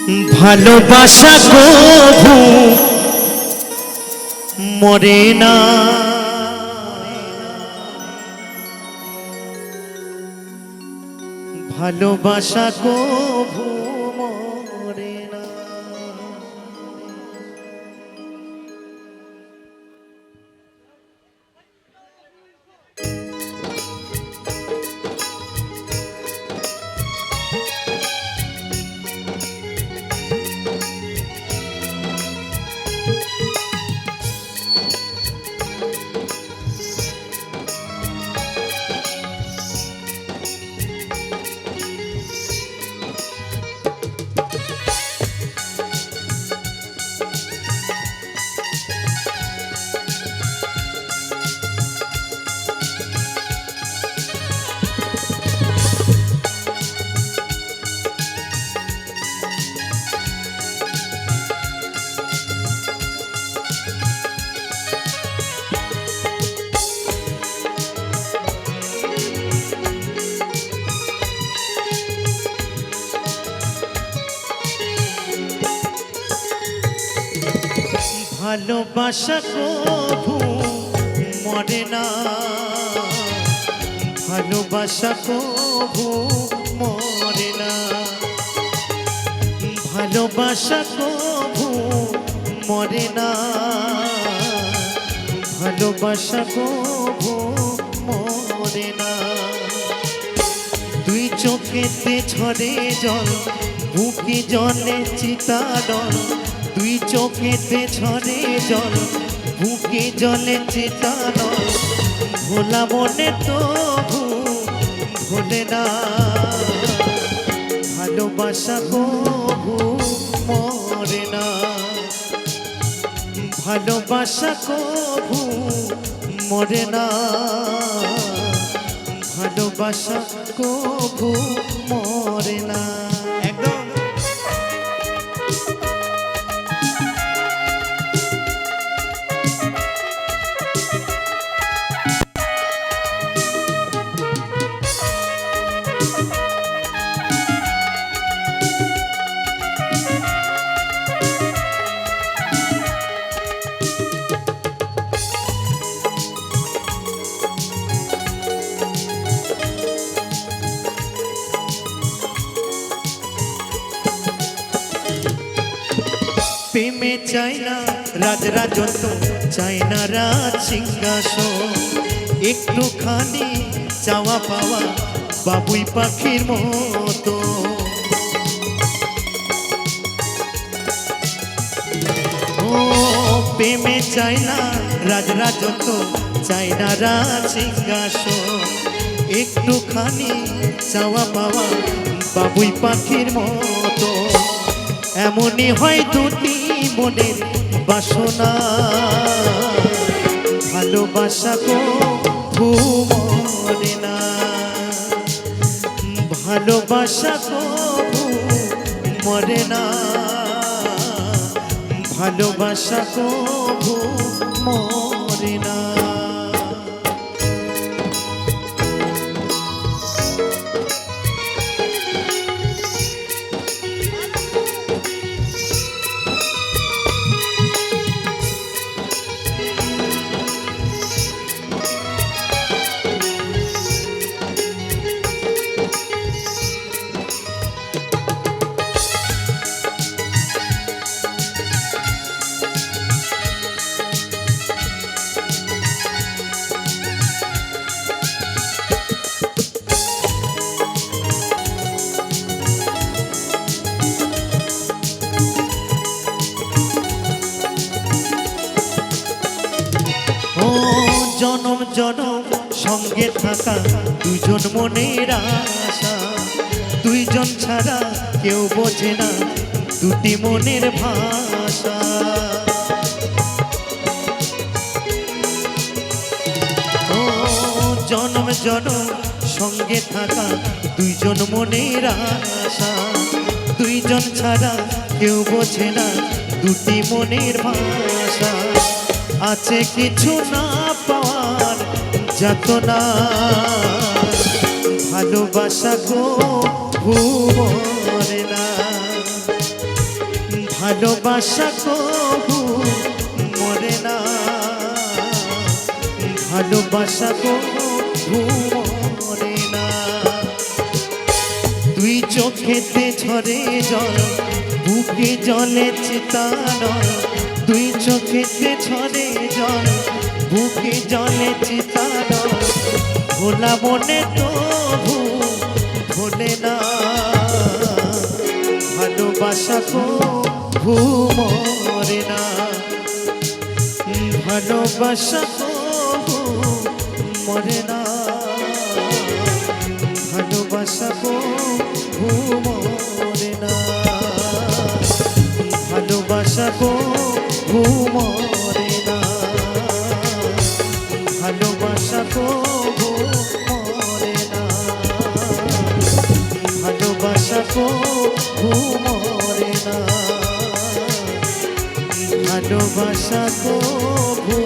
ভালোবাসা কভু মরে না, ভালোবাসা কভু মরে না। ভালোবাসা কভু মরে না, ভালোবাসা কভু মরে না, ভালোবাসা কভু মরে না, ভালোবাসা কভু মরে না। দুই চোখেতে ঝরে জল, বুকে জলে চিতাডল, দুই চোখেতে ঝরে জল, বুকে জলে চিতাডল, ভোলা মনে তবু ভোলে না, ভালোবাসা কভু মরে না, ভালোবাসা কভু মরে না, ভালোবাসা কভু মরে না। একদম প্রেমে চাই না রাজরাজত্ব, চাই না রাজ সিংহাসন, একটুখানি চাওয়া পাওয়া বাবুই পাখির মতো। ও প্রেমে চাই না রাজরাজত্ব, চাই না রাজ সিংহাসন, একটুখানি চাওয়া পাওয়া বাবুই পাখির মতো। এমনই হয় দুটি মনের বাসনা, ভালোবাসা কভু মরে না, ভালোবাসা কভু মরে না, ভালোবাসা কভু মরে না। জনম জনম সঙ্গে থাকা দুজন মনের আশা, দুইজন ছাড়া কেউ বোঝে না দুটি মনের ভাষা। ও জনম জনম সঙ্গে থাকা দুইজন মনের আশা, দুইজন ছাড়া কেউ বোঝে না দুটি মনের ভাষা। আছে কিছু না পাওয়ার যাতনা, ভালোবাসা কভু মরে না, ভালোবাসা কবু মরে না, ভালোবাসা কবু মরে না। তুই চোখেতে ঝরে জল, বুকে জলে চিতানল, তুই চোখেতে ঝরে জল, বুকে জলে চিতানল, ভোলা মনে তবু ভোলে না, ভালোবাসা কবু মরে না, ভালোবাসা কবু মরে না, ভালোবাসা কবু মরে না, ভালোবাসা কবু মরে না, ভালোবাসা কবু মরে না, ভালোবাসা কবু মরে না, ভালোবাসা কবু